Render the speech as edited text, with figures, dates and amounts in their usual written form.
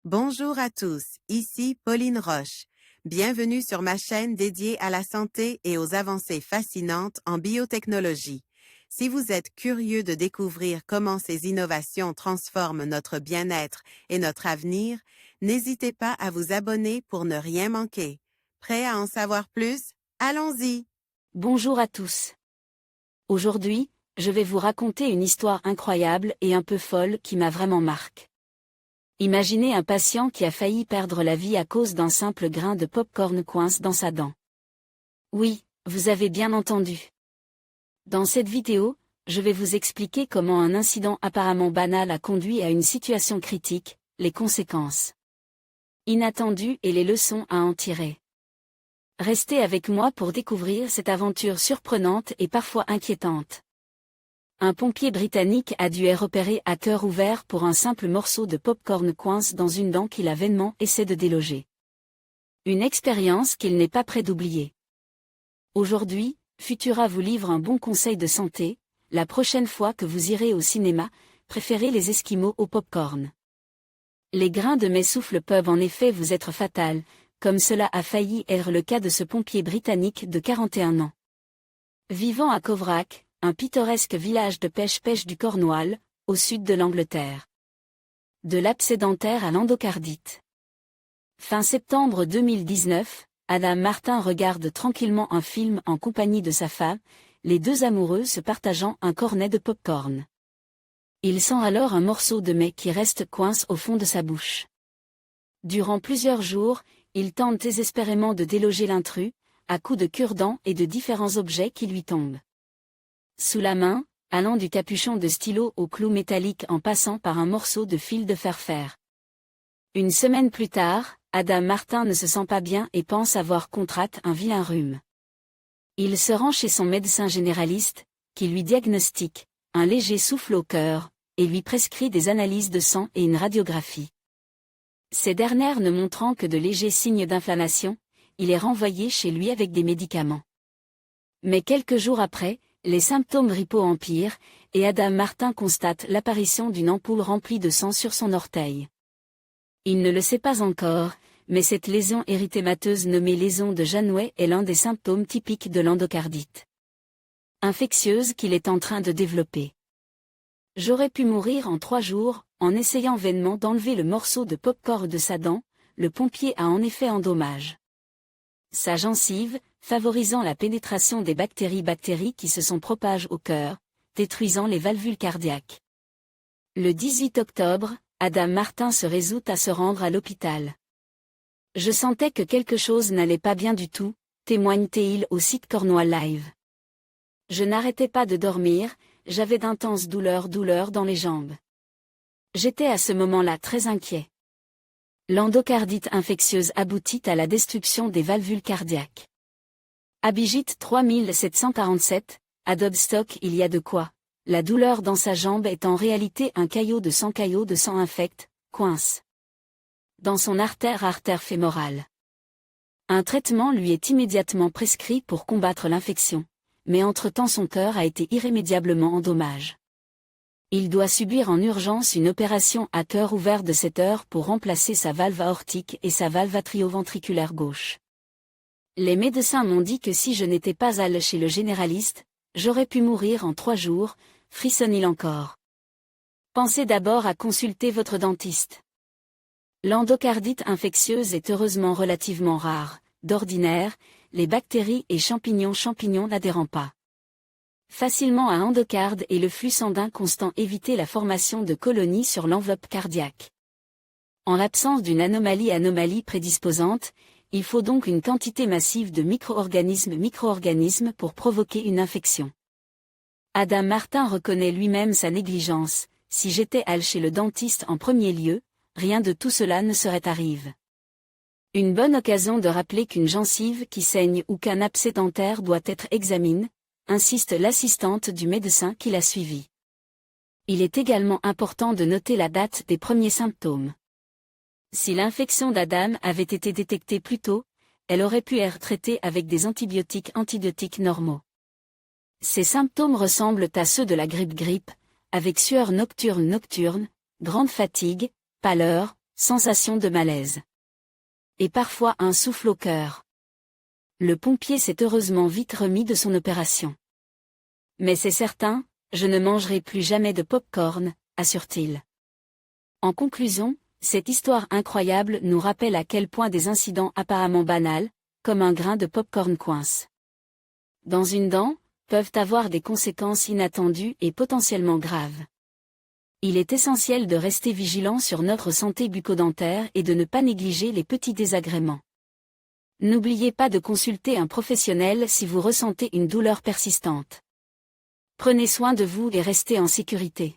Bonjour à tous, ici Pauline Roche. Bienvenue sur ma chaîne dédiée à la santé et aux avancées fascinantes en biotechnologie. Si vous êtes curieux de découvrir comment ces innovations transforment notre bien-être et notre avenir, n'hésitez pas à vous abonner pour ne rien manquer. Prêt à en savoir plus? Allons-y! Bonjour à tous. Aujourd'hui, je vais vous raconter une histoire incroyable et un peu folle qui m'a vraiment marqué. Imaginez un patient qui a failli perdre la vie à cause d'un simple grain de pop-corn coince dans sa dent. Oui, vous avez bien entendu. Dans cette vidéo, je vais vous expliquer comment un incident apparemment banal a conduit à une situation critique, les conséquences inattendues et les leçons à en tirer. Restez avec moi pour découvrir cette aventure surprenante et parfois inquiétante. Un pompier britannique a dû être opéré à cœur ouvert pour un simple morceau de pop-corn coince dans une dent qu'il a vainement essayé de déloger. Une expérience qu'il n'est pas prêt d'oublier. Aujourd'hui, Futura vous livre un bon conseil de santé. La prochaine fois que vous irez au cinéma, préférez les Esquimaux au pop-corn. Les grains de mes souffles peuvent en effet vous être fatals, comme cela a failli être le cas de ce pompier britannique de 41 ans. Vivant à Coverack, un pittoresque village de pêche-pêche du Cornouall, au sud de l'Angleterre. De l'abcès dentaire à l'endocardite. Fin septembre 2019, Adam Martin regarde tranquillement un film en compagnie de sa femme, les deux amoureux se partageant un cornet de pop-corn. Il sent alors un morceau de mets qui reste coince au fond de sa bouche. Durant plusieurs jours, il tente désespérément de déloger l'intrus, à coups de cure-dents et de différents objets qui lui tombent sous la main, allant du capuchon de stylo au clou métallique en passant par un morceau de fil de fer-fer. Une semaine plus tard, Adam Martin ne se sent pas bien et pense avoir contracté un vilain rhume. Il se rend chez son médecin généraliste, qui lui diagnostique un léger souffle au cœur, et lui prescrit des analyses de sang et une radiographie. Ces dernières ne montrant que de légers signes d'inflammation, il est renvoyé chez lui avec des médicaments. Mais quelques jours après, les symptômes grippaux empirent, et Adam Martin constate l'apparition d'une ampoule remplie de sang sur son orteil. Il ne le sait pas encore, mais cette lésion érythémateuse nommée lésion de Janeway est l'un des symptômes typiques de l'endocardite infectieuse qu'il est en train de développer. J'aurais pu mourir en 3 jours, en essayant vainement d'enlever le morceau de pop-corn de sa dent, le pompier a en effet endommagé sa gencive, favorisant la pénétration des bactéries qui se sont propagées au cœur, détruisant les valvules cardiaques. Le 18 octobre, Adam Martin se résout à se rendre à l'hôpital. Je sentais que quelque chose n'allait pas bien du tout, témoigne-t-il au site Cornwall Live. Je n'arrêtais pas de dormir, j'avais d'intenses douleurs dans les jambes. J'étais à ce moment-là très inquiet. L'endocardite infectieuse aboutit à la destruction des valvules cardiaques. Abhijit 3747, à Dobstock il y a de quoi. La douleur dans sa jambe est en réalité un caillot de sang infect, coince dans son artère fémorale. Un traitement lui est immédiatement prescrit pour combattre l'infection, mais entre-temps son cœur a été irrémédiablement endommagé. Il doit subir en urgence une opération à cœur ouvert de 7 heures pour remplacer sa valve aortique et sa valve atrioventriculaire gauche. Les médecins m'ont dit que si je n'étais pas allé chez le généraliste, j'aurais pu mourir en 3 jours, frissonne-t-il encore. Pensez d'abord à consulter votre dentiste. L'endocardite infectieuse est heureusement relativement rare, d'ordinaire, les bactéries et champignons n'adhérant pas facilement à l'endocarde et le flux sanguin constant éviter la formation de colonies sur l'enveloppe cardiaque. En l'absence d'une anomalie prédisposante, il faut donc une quantité massive de micro-organismes pour provoquer une infection. Adam Martin reconnaît lui-même sa négligence, si j'étais allé chez le dentiste en premier lieu, rien de tout cela ne serait arrivé. Une bonne occasion de rappeler qu'une gencive qui saigne ou qu'un abcès dentaire doit être examiné, insiste l'assistante du médecin qui l'a suivi. Il est également important de noter la date des premiers symptômes. Si l'infection d'Adam avait été détectée plus tôt, elle aurait pu être traitée avec des antibiotiques normaux. Ces symptômes ressemblent à ceux de la grippe, avec sueur nocturne, grande fatigue, pâleur, Sensation de malaise. Et parfois un souffle au cœur. Le pompier s'est heureusement vite remis de son opération. Mais c'est certain, je ne mangerai plus jamais de pop-corn, assure-t-il. En conclusion, cette histoire incroyable nous rappelle à quel point des incidents apparemment banals, comme un grain de pop-corn coince dans une dent, peuvent avoir des conséquences inattendues et potentiellement graves. Il est essentiel de rester vigilant sur notre santé bucco-dentaire et de ne pas négliger les petits désagréments. N'oubliez pas de consulter un professionnel si vous ressentez une douleur persistante. Prenez soin de vous et restez en sécurité.